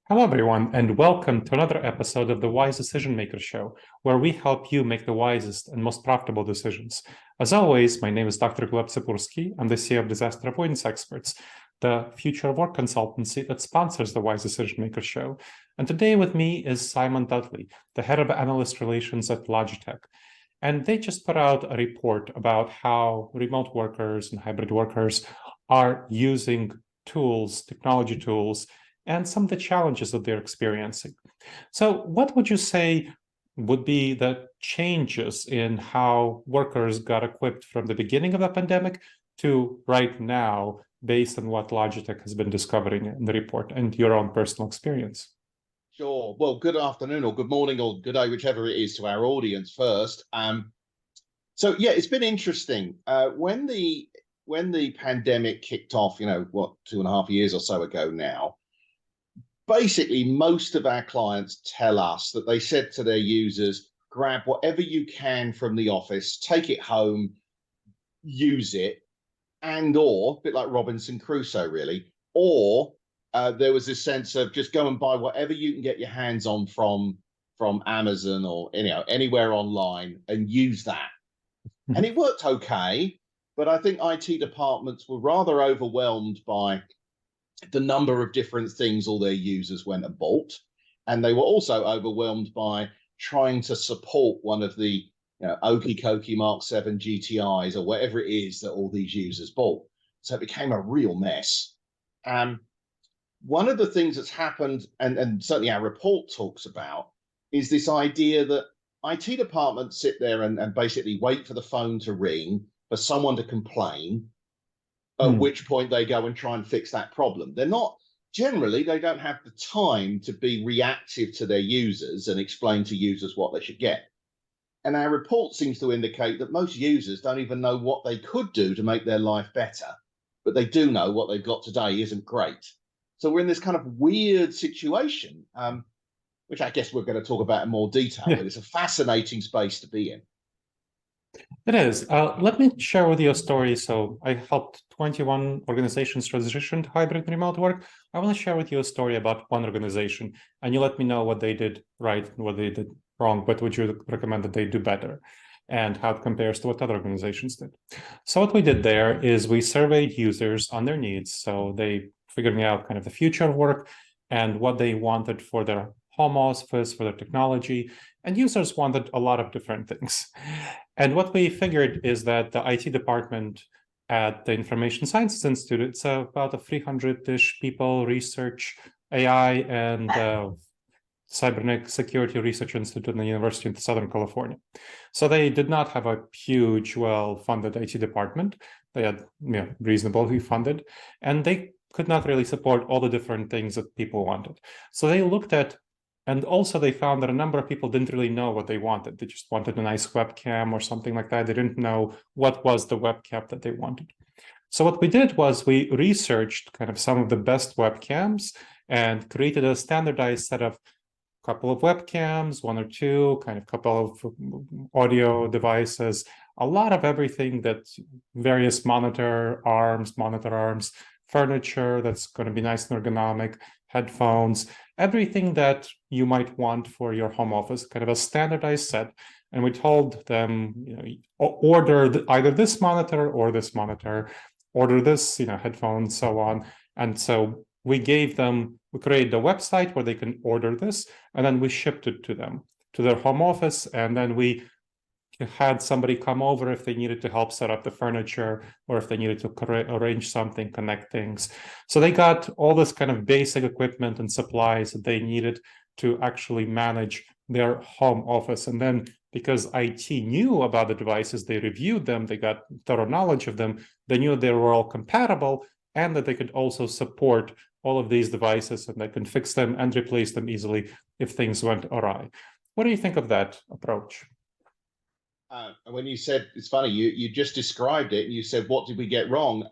Hello, everyone, and welcome to another episode of the Wise Decision Maker Show, where we help you make the wisest and most profitable decisions. As always, my name is Dr. Gleb Tsipursky. I'm the CEO of Disaster Avoidance Experts, the future of work consultancy that sponsors the Wise Decision Maker Show. And today with me is Simon Dudley, the head of Analyst Relations at Logitech. And they just put out a report about how remote workers and hybrid workers are using tools, technology tools, and some of the challenges that they're experiencing. So what would you say would be the changes in how workers got equipped from the beginning of the pandemic to right now, based on what Logitech has been discovering in the report and your own personal experience? Sure. Well, good afternoon or good morning or good day, whichever it is to our audience first. So yeah, it's been interesting. When the pandemic kicked off, 2.5 years or so ago now, basically most of our clients tell us that they said to their users, grab whatever you can from the office, take it home, use it, or a bit like Robinson Crusoe, really, or there was this sense of just go and buy whatever you can get your hands on from Amazon or anywhere online and use that. And it worked okay, but I think IT departments were rather overwhelmed by the number of different things all their users went and bought. And they were also overwhelmed by trying to support one of the Okie Kokie Mark 7 GTIs or whatever it is that all these users bought. So it became a real mess. One of the things that's happened, and certainly our report talks about, is this idea that IT departments sit there and basically wait for the phone to ring for someone to complain, at which point they go and try and fix that problem. They don't have the time to be reactive to their users and explain to users what they should get. And our report seems to indicate that most users don't even know what they could do to make their life better, but they do know what they've got today isn't great. So we're in this kind of weird situation, which I guess we're going to talk about in more detail, but it's a fascinating space to be in. It is. Let me share with you a story. So I helped 21 organizations transition to hybrid and remote work. I want to share with you a story about one organization, and you let me know what they did right and what they did wrong, but would you recommend that they do better, and how it compares to what other organizations did. So what we did there is we surveyed users on their needs. So they figuring out kind of the future of work and what they wanted for their home office, for their technology, and users wanted a lot of different things. And what we figured is that the IT department at the Information Sciences Institute, it's about a 300-ish people research AI and cybernetic security research institute in the University of Southern California. So they did not have a huge, well-funded IT department. They had reasonably funded, and they could not really support all the different things that people wanted. So they looked at, and also they found that a number of people didn't really know what they wanted. They just wanted a nice webcam or something like that. They didn't know what was the webcam that they wanted. So what we did was we researched kind of some of the best webcams and created a standardized set of couple of webcams, one or two, kind of couple of audio devices, a lot of everything that various monitor arms, furniture that's going to be nice and ergonomic, headphones, everything that you might want for your home office, kind of a standardized set. And we told them, order either this monitor or this monitor, order this, headphones, so on. And so we created a website where they can order this, and then we shipped it to them, to their home office. And then we had somebody come over if they needed to help set up the furniture or if they needed to arrange something, connect things. So they got all this kind of basic equipment and supplies that they needed to actually manage their home office. And then because IT knew about the devices, they reviewed them, they got thorough knowledge of them, they knew they were all compatible and that they could also support all of these devices and they can fix them and replace them easily if things went awry. What do you think of that approach? When you said, it's funny, you just described it and you said, what did we get wrong?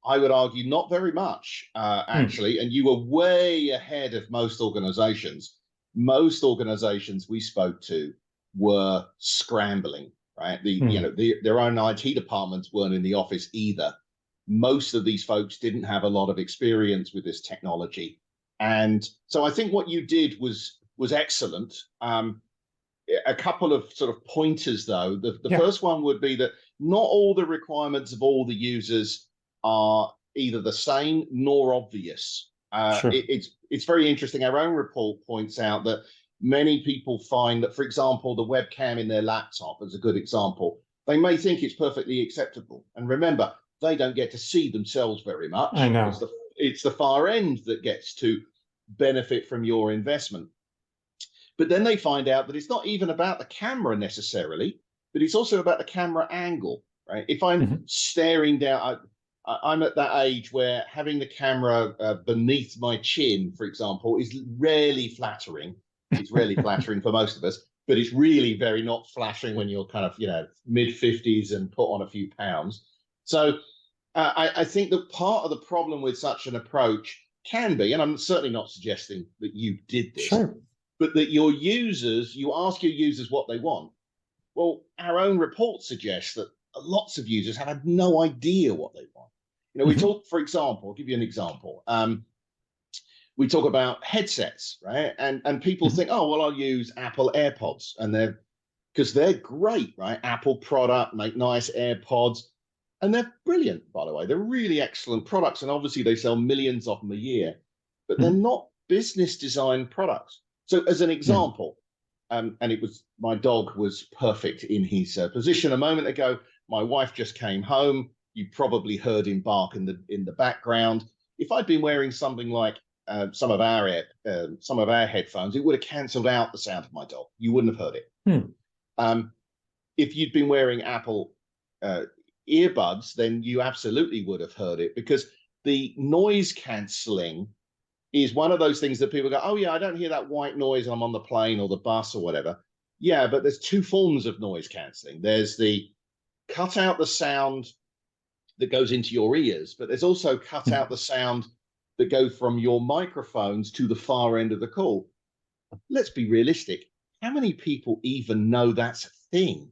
I would argue not very much, actually. And you were way ahead of most organizations. Most organizations we spoke to were scrambling, right? Their own IT departments weren't in the office either. Most of these folks didn't have a lot of experience with this technology. And so I think what you did was excellent. A couple of sort of pointers, though. The first one would be that not all the requirements of all the users are either the same nor obvious. Sure. It's very interesting. Our own report points out that many people find that, for example, the webcam in their laptop is a good example. They may think it's perfectly acceptable. And remember, they don't get to see themselves very much. I know. It's the far end that gets to benefit from your investment. But then they find out that it's not even about the camera necessarily, but it's also about the camera angle, right? If I'm staring down, I'm at that age where having the camera beneath my chin, for example, is rarely flattering. It's rarely flattering for most of us, but it's really very not flattering when you're kind of, mid-50s and put on a few pounds. So I think that part of the problem with such an approach can be, and I'm certainly not suggesting that you did this, but that you ask your users what they want. Well, our own report suggests that lots of users have had no idea what they want. We talk, for example, I'll give you an example. We talk about headsets, right? And people think, oh, well, I'll use Apple AirPods, and because they're great, right? Apple product, make nice AirPods, and they're brilliant, by the way. They're really excellent products, and obviously they sell millions of them a year, but they're not business design products. So as an example, and my dog was perfect in his position a moment ago. My wife just came home. You probably heard him bark in the background. If I'd been wearing something like some of our headphones, it would have cancelled out the sound of my dog. You wouldn't have heard it. If you'd been wearing Apple earbuds, then you absolutely would have heard it, because the noise cancelling is one of those things that people go, oh yeah, I don't hear that white noise when I'm on the plane or the bus or whatever. Yeah, but there's two forms of noise cancelling. There's the cut out the sound that goes into your ears, but there's also cut out the sound that goes from your microphones to the far end of the call. Let's be realistic. How many people even know that's a thing?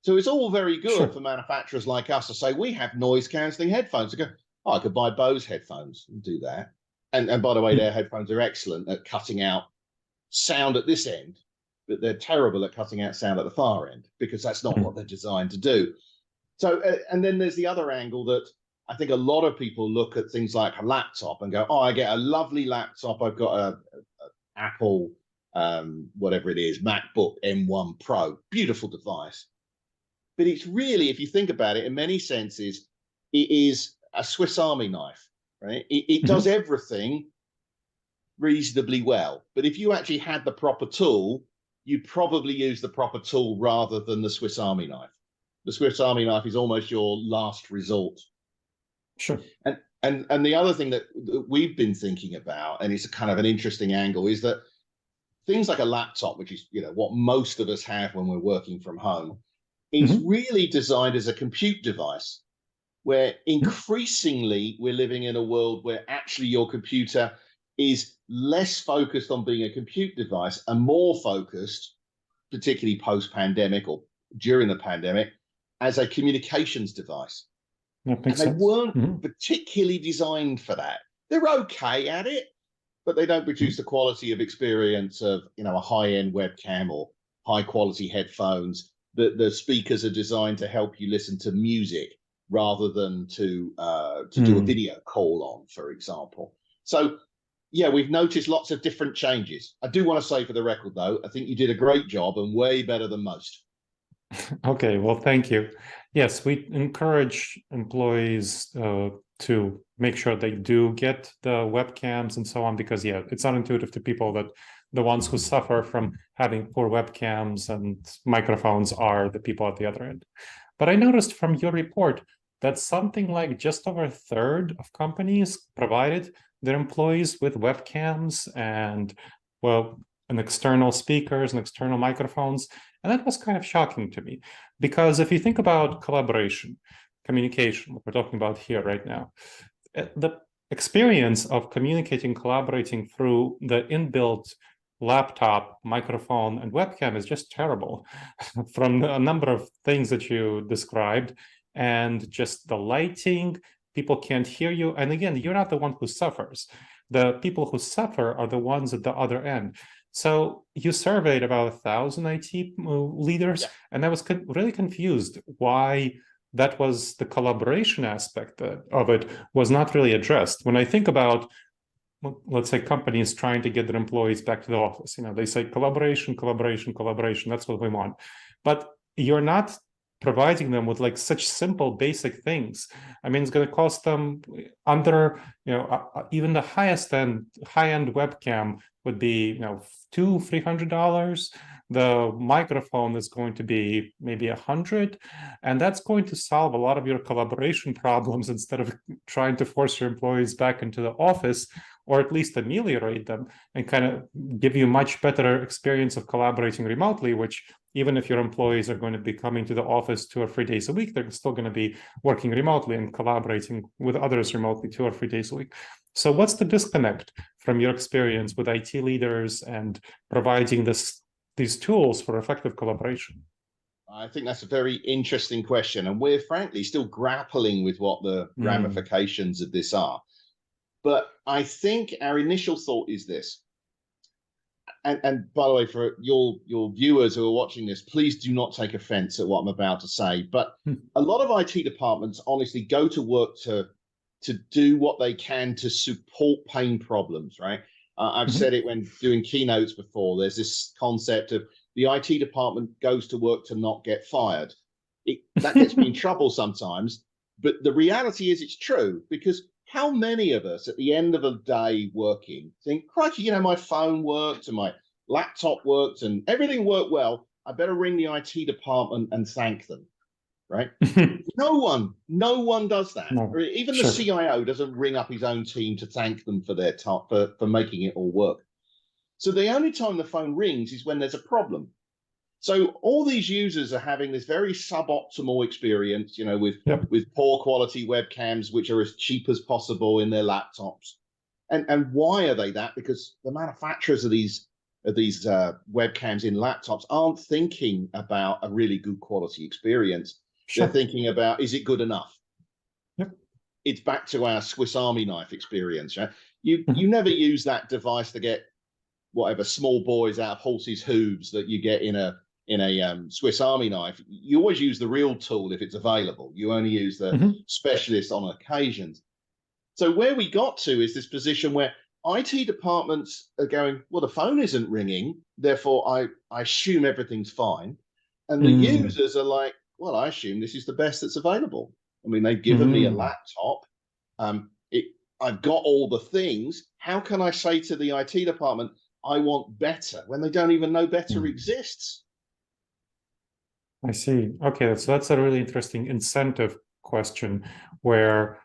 So it's all very good for manufacturers like us to say, we have noise cancelling headphones. To go, oh, I could buy Bose headphones and do that. And by the way, their headphones are excellent at cutting out sound at this end, but they're terrible at cutting out sound at the far end, because that's not what they're designed to do. So, and then there's the other angle that I think a lot of people look at things like a laptop and go, oh, I get a lovely laptop. I've got a Apple, whatever it is, MacBook M1 Pro, beautiful device. But it's really, if you think about it, in many senses, it is a Swiss Army knife, right? It does everything reasonably well. But if you actually had the proper tool, you'd probably use the proper tool rather than the Swiss Army knife. The Swiss Army knife is almost your last resort. Sure. And the other thing that we've been thinking about, and it's a kind of an interesting angle, is that things like a laptop, which is what most of us have when we're working from home, is really designed as a compute device, where increasingly we're living in a world where actually your computer is less focused on being a compute device and more focused, particularly post-pandemic or during the pandemic, as a communications device. That makes and they sense. weren't particularly designed for that. They're okay at it, but they don't produce the quality of experience of a high-end webcam or high-quality headphones. The speakers are designed to help you listen to music rather than to do a video call on, for example. So, yeah, we've noticed lots of different changes. I do want to say, for the record, though, I think you did a great job and way better than most. Okay, well, thank you. Yes, we encourage employees to make sure they do get the webcams and so on, because, yeah, it's unintuitive to people that the ones who suffer from having poor webcams and microphones are the people at the other end. But I noticed from your report that something like just over a third of companies provided their employees with webcams and, well, and external speakers and external microphones. And that was kind of shocking to me, because if you think about collaboration, communication, what we're talking about here right now, the experience of communicating, collaborating through the inbuilt laptop, microphone, and webcam is just terrible from a number of things that you described, and just the lighting, people can't hear you. And again, you're not the one who suffers. The people who suffer are the ones at the other end. So you surveyed about 1,000 IT leaders, Yeah. and I was really confused why that was the collaboration aspect of it was not really addressed. When I think about, let's say, companies trying to get their employees back to the office, they say collaboration, collaboration, collaboration. That's what we want. But you're not providing them with like such simple basic things. I mean, it's going to cost them under, even the high end webcam would be, $200-$300. The microphone is going to be maybe 100, and that's going to solve a lot of your collaboration problems instead of trying to force your employees back into the office, or at least ameliorate them and kind of give you much better experience of collaborating remotely, which even if your employees are going to be coming to the office 2 or 3 days a week, they're still going to be working remotely and collaborating with others remotely 2 or 3 days a week. So what's the disconnect from your experience with IT leaders and providing these tools for effective collaboration? I think that's a very interesting question. And we're frankly still grappling with what the ramifications of this are. But I think our initial thought is this. And by the way, for your viewers who are watching this, please do not take offense at what I'm about to say. But a lot of IT departments honestly go to work to do what they can to support pain problems, right? I've said it when doing keynotes before. There's this concept of the IT department goes to work to not get fired. That gets me in trouble sometimes, but the reality is it's true, because how many of us at the end of a day working think, crikey, my phone worked and my laptop worked and everything worked well. I better ring the IT department and thank them, right? No one does that. No, Even the sure. CIO doesn't ring up his own team to thank them for their for making it all work. So the only time the phone rings is when there's a problem. So all these users are having this very suboptimal experience, with poor quality webcams, which are as cheap as possible in their laptops. And why are they that? Because the manufacturers of these webcams in laptops aren't thinking about a really good quality experience. Sure. They're thinking about, is it good enough? Yep. It's back to our Swiss Army knife experience, right? You never use that device to get whatever small boys out of horses' hooves that you get in a Swiss Army knife. You always use the real tool if it's available. You only use the specialist on occasions. So where we got to is this position where IT departments are going, well, the phone isn't ringing, therefore I assume everything's fine. And the users are like, well, I assume this is the best that's available. I mean, they've given me a laptop. I've got all the things. How can I say to the IT department, I want better, when they don't even know better exists? I see. Okay, so that's a really interesting incentive question, where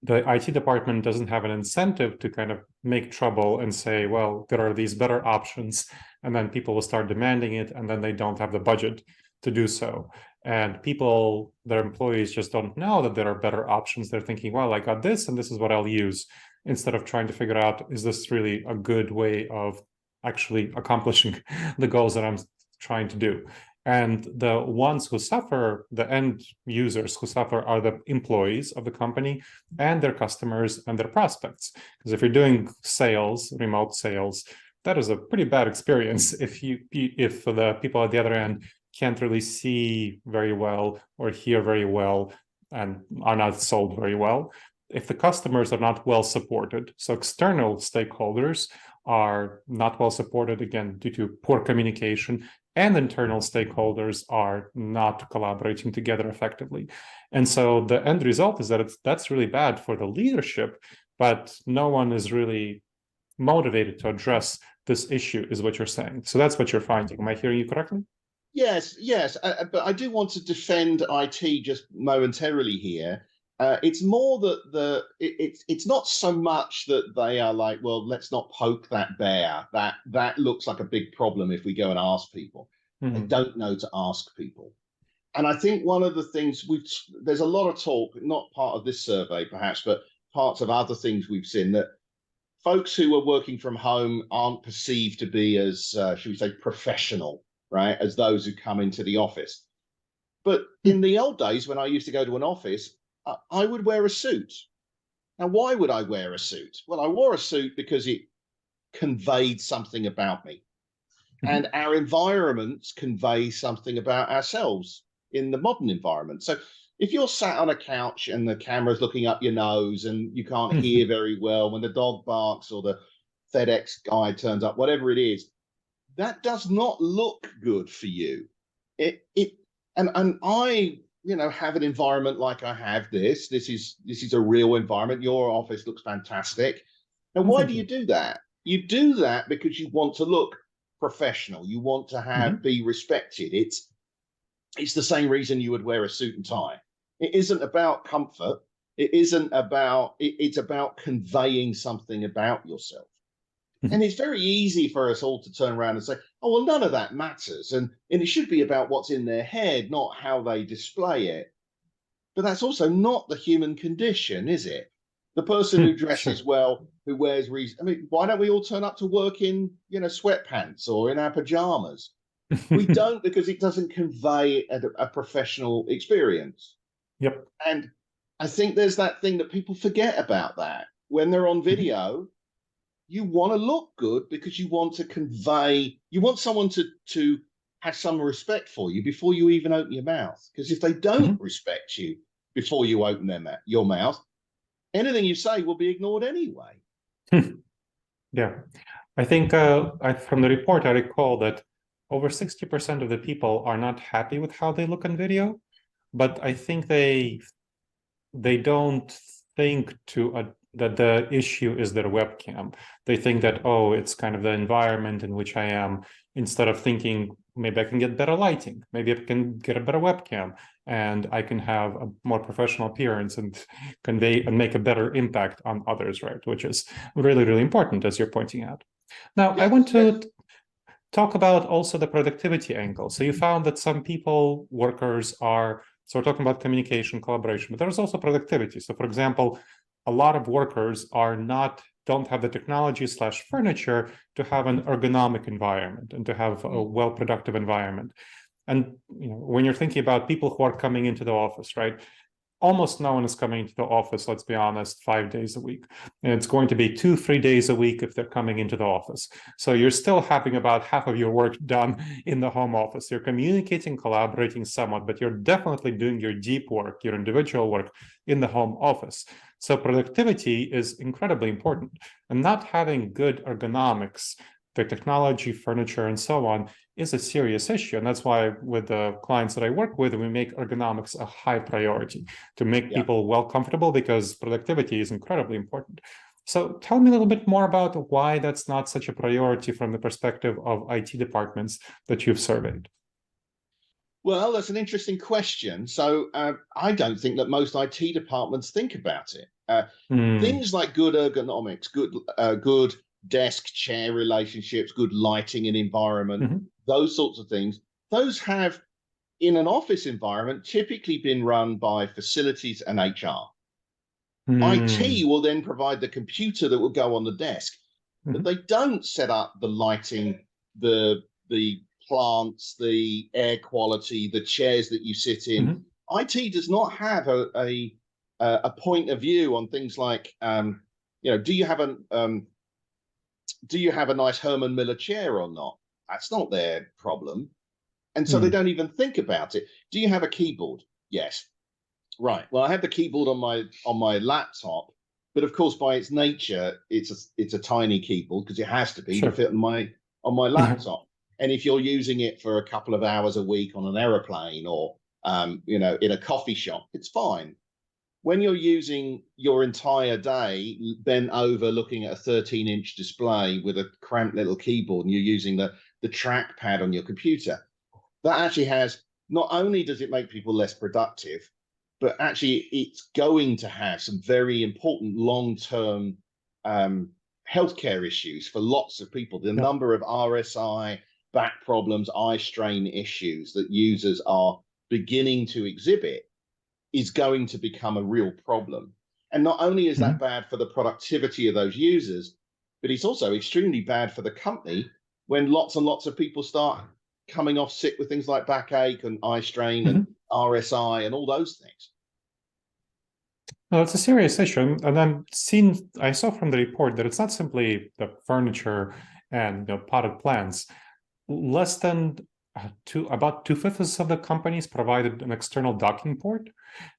the IT department doesn't have an incentive to kind of make trouble and say, well, there are these better options, and then people will start demanding it, and then they don't have the budget to do so. And people, their employees, just don't know that there are better options. They're thinking, well, I got this, and this is what I'll use, instead of trying to figure out, is this really a good way of actually accomplishing the goals that I'm trying to do? And the ones who suffer, the end users who suffer, are the employees of the company and their customers and their prospects. Because if you're doing sales, remote sales, that is a pretty bad experience if the people at the other end can't really see very well or hear very well and are not sold very well. If the customers are not well supported, so external stakeholders are not well supported, again, due to poor communication, and internal stakeholders are not collaborating together effectively. And so the end result is that that's really bad for the leadership, but no one is really motivated to address this issue, is what you're saying. So that's what you're finding. Am I hearing you correctly? Yes. But I do want to defend IT just momentarily here. It's more that it's not so much that they are like, well, let's not poke that bear. That looks like a big problem if we go and ask people. They don't know to ask people. And I think one of the things there's a lot of talk, not part of this survey perhaps, but parts of other things we've seen, that folks who are working from home aren't perceived to be as, should we say, professional, right, as those who come into the office. But in the old days, when I used to go to an office, I would wear a suit. Now, why would I wear a suit? Well, I wore a suit because it conveyed something about me. And our environments convey something about ourselves in the modern environment. So if you're sat on a couch and the camera's looking up your nose and you can't hear very well when the dog barks or the FedEx guy turns up, whatever it is, that does not look good for you. And I, you know, have an environment like I have this. This is a real environment. Your office looks fantastic. Now, why do you do that? You do that because you want to look professional. You want to be respected. It's the same reason you would wear a suit and tie. It isn't about comfort. It isn't about it's about conveying something about yourself. And it's very easy for us all to turn around and say, oh, well, none of that matters. And it should be about what's in their head, not how they display it. But that's also not the human condition, is it? The person who dresses well, who wears I mean, why don't we all turn up to work in, you know, sweatpants or in our pajamas? We don't, because it doesn't convey a professional experience. Yep. And I think there's that thing that people forget about that. When they're on video, you want to look good because you want to convey, you want someone to have some respect for you before you even open your mouth. Because if they don't respect you before you open your mouth, anything you say will be ignored anyway. Yeah. I think from the report, I recall that over 60% of the people are not happy with how they look on video, but I think they don't think that the issue is their webcam. They think that, oh, it's kind of the environment in which I am, instead of thinking maybe I can get better lighting, maybe I can get a better webcam, and I can have a more professional appearance and convey and make a better impact on others, right? Which is really, really important, as you're pointing out. Now, I want to talk about also the productivity angle. So you found that some people, workers are, so we're talking about communication, collaboration, but there's also productivity. So for example, a lot of workers don't have the technology / furniture to have an ergonomic environment and to have a well-productive environment. And you know, when you're thinking about people who are coming into the office, right? Almost no one is coming into the office, let's be honest, 5 days a week. And it's going to be 2-3 days a week if they're coming into the office. So you're still having about half of your work done in the home office. You're communicating, collaborating somewhat, but you're definitely doing your deep work, your individual work in the home office. So productivity is incredibly important. And not having good ergonomics, the technology, furniture, and so on, is a serious issue. And that's why with the clients that I work with, we make ergonomics a high priority to make people well comfortable, because productivity is incredibly important. So tell me a little bit more about why that's not such a priority from the perspective of IT departments that you've surveyed. Well, that's an interesting question. So I don't think that most IT departments think about it. Things like good ergonomics, good desk chair relationships, good lighting and environment, those sorts of things, those have, in an office environment, typically been run by facilities and HR. IT will then provide the computer that will go on the desk, but they don't set up the lighting, the plants, the air quality, the chairs that you sit in. IT does not have a point of view on things like, you know, do you have a nice Herman Miller chair or not? That's not their problem. And so they don't even think about it. Do you have a keyboard? Yes. Right. Well, I have the keyboard on my laptop, but of course, by its nature, it's a tiny keyboard because it has to be to fit on my laptop. And if you're using it for a couple of hours a week on an aeroplane or you know, in a coffee shop, it's fine. When you're using your entire day bent over looking at a 13-inch display with a cramped little keyboard, and you're using the trackpad on your computer, that actually has, not only does it make people less productive, but actually it's going to have some very important long-term healthcare issues for lots of people. The number of RSI, back problems, eye strain issues that users are beginning to exhibit is going to become a real problem. And not only is that bad for the productivity of those users, but it's also extremely bad for the company when lots and lots of people start coming off sick with things like backache and eye strain and RSI and all those things. No, it's a serious issue, and I saw from the report that it's not simply the furniture and potted plants. Less than about two-fifths of the companies provided an external docking port,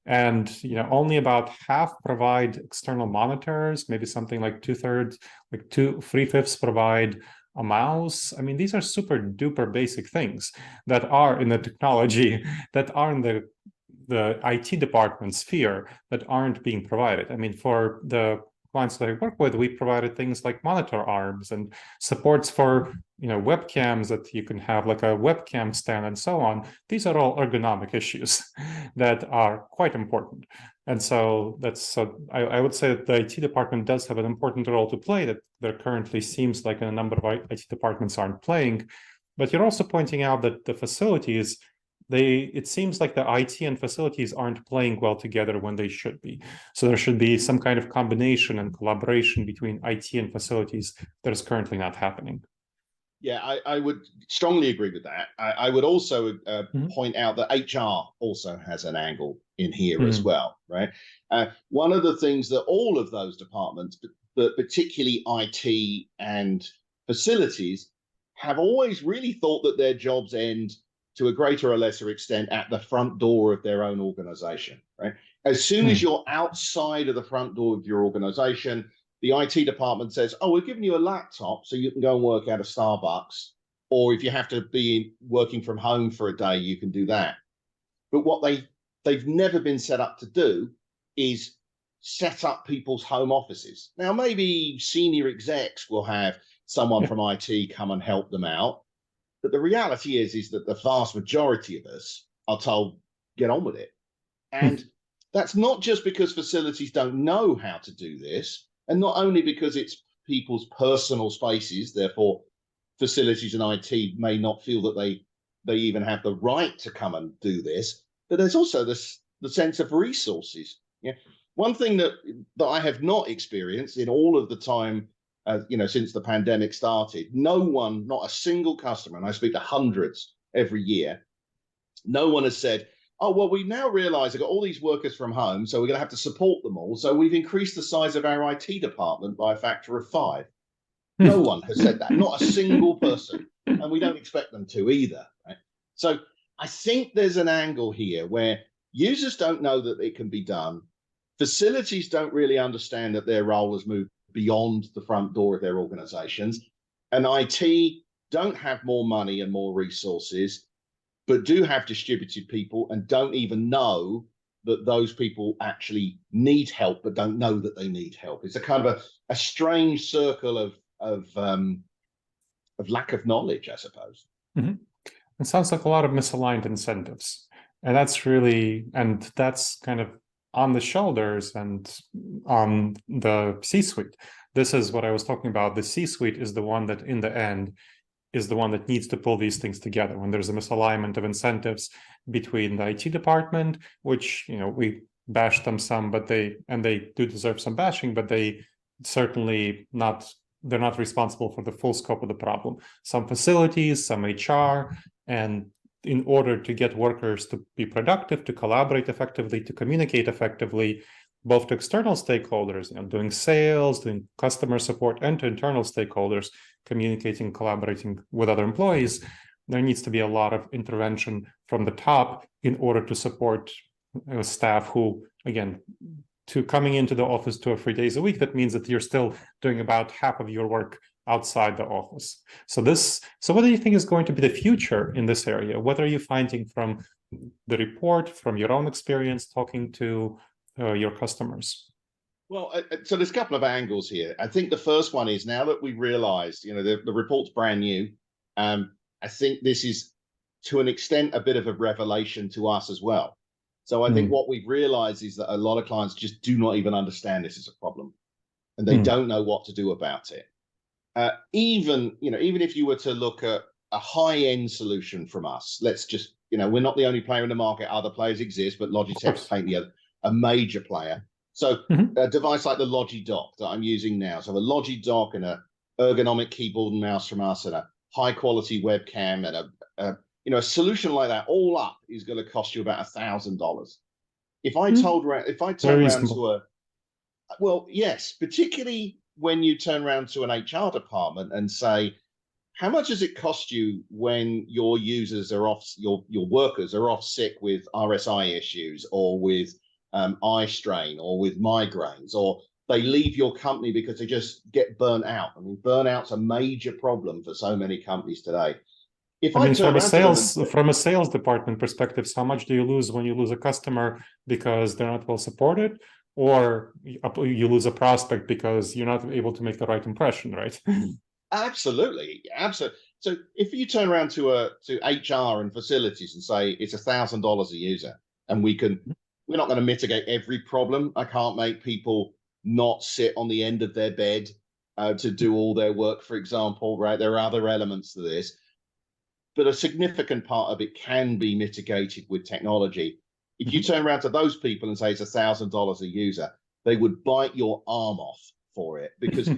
and only about half provide external monitors. Maybe something like two-thirds, like three-fifths provide a mouse. I mean, these are super duper basic things that are in the technology that are in the IT department sphere that aren't being provided. I mean, for the clients that I work with, we provided things like monitor arms and supports for webcams that you can have like a webcam stand and so on. These are all ergonomic issues that are quite important. And so I would say that the IT department does have an important role to play that there currently seems like a number of IT departments aren't playing. But you're also pointing out that the facilities, it seems like the IT and facilities aren't playing well together when they should be. So there should be some kind of combination and collaboration between IT and facilities that is currently not happening. Yeah, I would strongly agree with that. I would also point out that HR also has an angle in here as well, right? One of the things that all of those departments, but particularly IT and facilities, have always really thought that their jobs end to a greater or lesser extent at the front door of their own organization, right? As soon as you're outside of the front door of your organization, the IT department says, oh, we're giving you a laptop so you can go and work out of Starbucks. Or if you have to be working from home for a day, you can do that. But what they've never been set up to do is set up people's home offices. Now, maybe senior execs will have someone from IT come and help them out. But the reality is that the vast majority of us are told, get on with it. And that's not just because facilities don't know how to do this, and not only because it's people's personal spaces, therefore facilities and IT may not feel that they even have the right to come and do this, but there's also the sense of resources. Yeah. One thing that I have not experienced in all of the time since the pandemic started, no one, not a single customer, and I speak to hundreds every year, no one has said, oh, well, we now realize I've got all these workers from home, so we're going to have to support them all. So we've increased the size of our IT department by a factor of 5. No one has said that, not a single person. And we don't expect them to either. Right? So I think there's an angle here where users don't know that it can be done. Facilities don't really understand that their role has moved beyond the front door of their organizations. And IT don't have more money and more resources, but do have distributed people and don't even know that those people actually need help, but don't know that they need help. It's a kind of a strange circle of lack of knowledge, I suppose. It sounds like a lot of misaligned incentives. And that's kind of on the shoulders and on the C-suite. This is what I was talking about. The C-suite is the one that in the end is the one that needs to pull these things together. When there's a misalignment of incentives between the IT department, which we bash them some, but they do deserve some bashing, but they're not responsible for the full scope of the problem. Some facilities, some HR, and in order to get workers to be productive, to collaborate effectively, to communicate effectively, both to external stakeholders, doing sales, doing customer support, and to internal stakeholders, communicating, collaborating with other employees, there needs to be a lot of intervention from the top in order to support staff who, again, to coming into the office 2 or 3 days a week, that means that you're still doing about half of your work outside the office. So what do you think is going to be the future in this area? What are you finding from the report, from your own experience talking to your customers? Well, so there's a couple of angles here. I think the first one is, now that we've realized, the report's brand new, I think this is to an extent a bit of a revelation to us as well. So I think what we've realized is that a lot of clients just do not even understand this as a problem, and they don't know what to do about it. Even if you were to look at a high-end solution from us, let's just, we're not the only player in the market. Other players exist, but Logitech's plainly a major player. So a device like the Logidock that I'm using now, so a Logidock and a ergonomic keyboard and mouse from us and a high-quality webcam and a solution like that, all up is going to cost you about $1,000. If I told if I Very turned around reasonable. to a well, yes, particularly when you turn around to an HR department and say, how much does it cost you when your users are off, your workers are off sick with RSI issues or with eye strain or with migraines, or they leave your company because they just get burnt out? I mean, burnout's a major problem for so many companies today. If I I mean, turn around to them and from a sales department perspective, how much do you lose when you lose a customer because they're not well supported, or you lose a prospect because you're not able to make the right impression, right? absolutely, absolutely. So if you turn around to HR and facilities and say it's $1,000 a user, and we're not going to mitigate every problem. I can't make people not sit on the end of their bed to do all their work, for example, right? There are other elements to this, but a significant part of it can be mitigated with technology. If you turn around to those people and say it's $1,000 a user, they would bite your arm off for it, because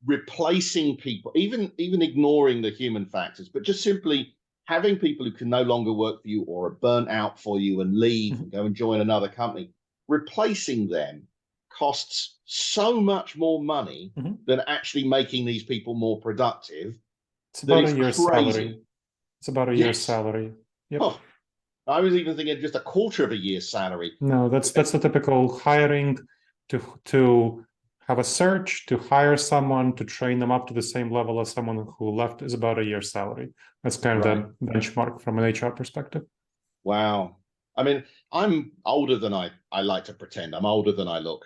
replacing people, even ignoring the human factors, but just simply having people who can no longer work for you or are burnt out for you and leave and go and join another company, replacing them costs so much more money than actually making these people more productive. It's That about a it's year's crazy. salary. It's about a year's Yes. salary. Yep. Oh, I was even thinking just a quarter of a year's salary. No, that's the typical hiring to have a search, to hire someone, to train them up to the same level as someone who left is about a year's salary. That's kind of Right. the benchmark from an HR perspective. Wow. I mean, I'm older than I like to pretend. I'm older than I look.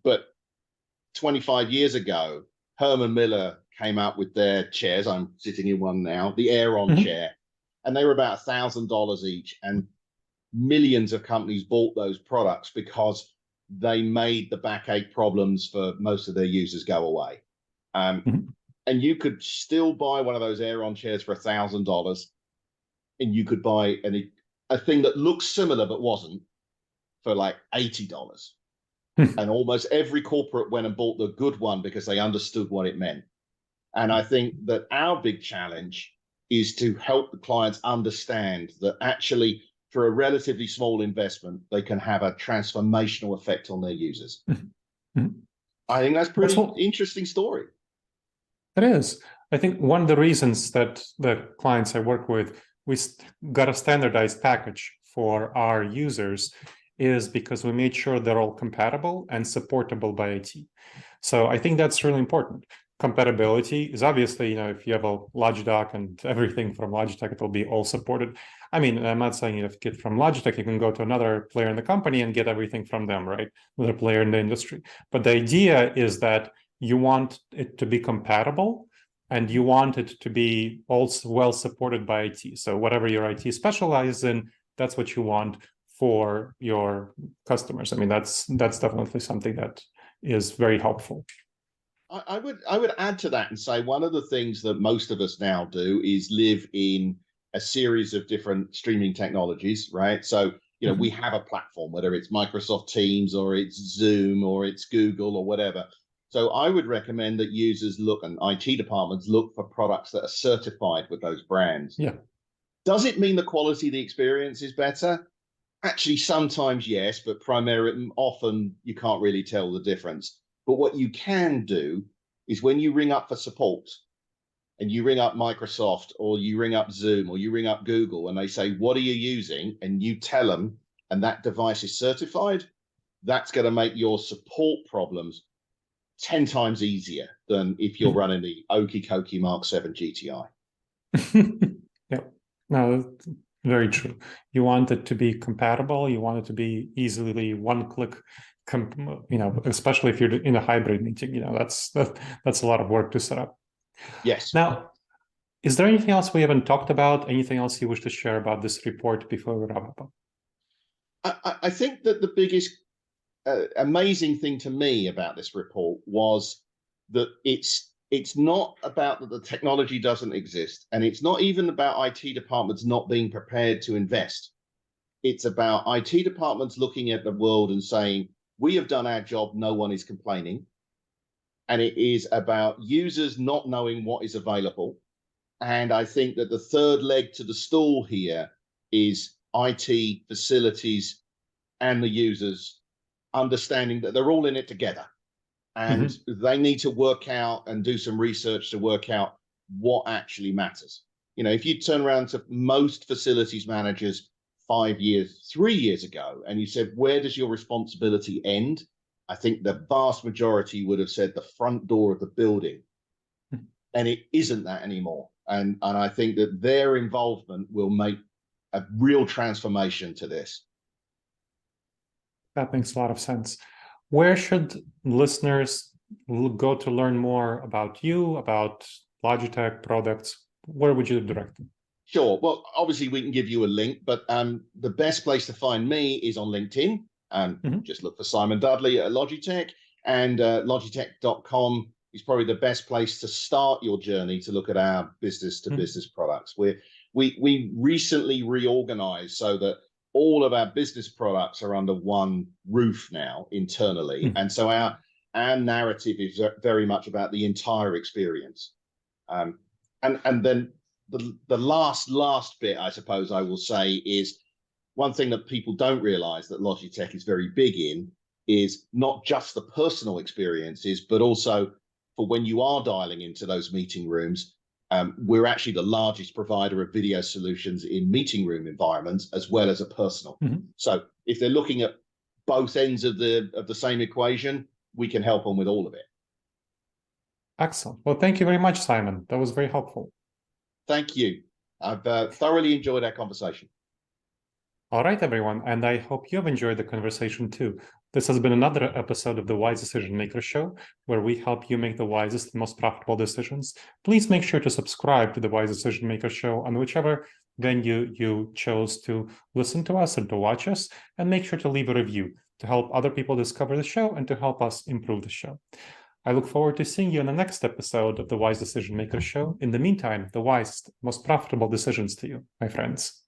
But 25 years ago, Herman Miller came out with their chairs. I'm sitting in one now, the Aeron chair, and they were about $1,000 each. And millions of companies bought those products because they made the backache problems for most of their users go away. And you could still buy one of those Aeron chairs for $1,000, and you could buy a thing that looks similar but wasn't for like $80. And almost every corporate went and bought the good one because they understood what it meant. And I think that our big challenge is to help the clients understand that actually, for a relatively small investment, they can have a transformational effect on their users. I think that's pretty interesting story. It is. I think one of the reasons that the clients I work with, we got a standardized package for our users is because we made sure they're all compatible and supportable by IT. So I think that's really important. Compatibility is obviously, if you have a Logitech and everything from Logitech, it'll be all supported. I mean, I'm not saying if you get from Logitech, you can go to another player in the company and get everything from them, right? Another player in the industry. But the idea is that you want it to be compatible and you want it to be also well supported by IT. So whatever your IT specializes in, that's what you want for your customers. I mean, that's definitely something that is very helpful. I would add to that and say one of the things that most of us now do is live in a series of different streaming technologies, right? So, we have a platform, whether it's Microsoft Teams or it's Zoom or it's Google or whatever. So I would recommend that users look, and IT departments look, for products that are certified with those brands. Yeah. Does it mean the quality of the experience is better? Actually, sometimes yes, but primarily, often you can't really tell the difference. But what you can do is when you ring up for support and you ring up Microsoft or you ring up Zoom or you ring up Google and they say, what are you using? And you tell them, and that device is certified, that's going to make your support problems 10 times easier than if you're running the Okie Kokie Mark 7 GTI. Yeah, no, very true. You want it to be compatible. You want it to be easily one-click, especially if you're in a hybrid meeting. That's a lot of work to set up. Yes. Now, is there anything else we haven't talked about? Anything else you wish to share about this report before we wrap up? I think that the biggest amazing thing to me about this report was that it's not about that the technology doesn't exist, and it's not even about IT departments not being prepared to invest. It's about IT departments looking at the world and saying, we have done our job, no one is complaining. And it is about users not knowing what is available. And I think that the third leg to the stool here is IT facilities and the users understanding that they're all in it together, and they need to work out and do some research to work out what actually matters. You know, if you turn around to most facilities managers 5 years, 3 years ago, and you said, where does your responsibility end? I think the vast majority would have said the front door of the building. And it isn't that anymore. And I think that their involvement will make a real transformation to this. That makes a lot of sense. Where should listeners go to learn more about you, about Logitech products? Where would you direct them? Sure. Well, obviously we can give you a link, but the best place to find me is on LinkedIn. Just look for Simon Dudley at Logitech, and logitech.com is probably the best place to start your journey to look at our business to business products. We recently reorganized so that all of our business products are under one roof now internally. And so our narrative is very much about the entire experience. And then the last bit, I suppose I will say, is one thing that people don't realize that Logitech is very big in is not just the personal experiences, but also for when you are dialing into those meeting rooms. We're actually the largest provider of video solutions in meeting room environments, as well as a personal. So if they're looking at both ends of the same equation, we can help them with all of it. Excellent. Well, thank you very much, Simon. That was very helpful. Thank you. I've thoroughly enjoyed our conversation. All right, everyone, and I hope you've enjoyed the conversation too. This has been another episode of the Wise Decision Maker Show, where we help you make the wisest and most profitable decisions. Please make sure to subscribe to the Wise Decision Maker Show on whichever venue you chose to listen to us and to watch us, and make sure to leave a review to help other people discover the show and to help us improve the show. I look forward to seeing you in the next episode of the Wise Decision Maker Show. In the meantime, the wisest, most profitable decisions to you, my friends.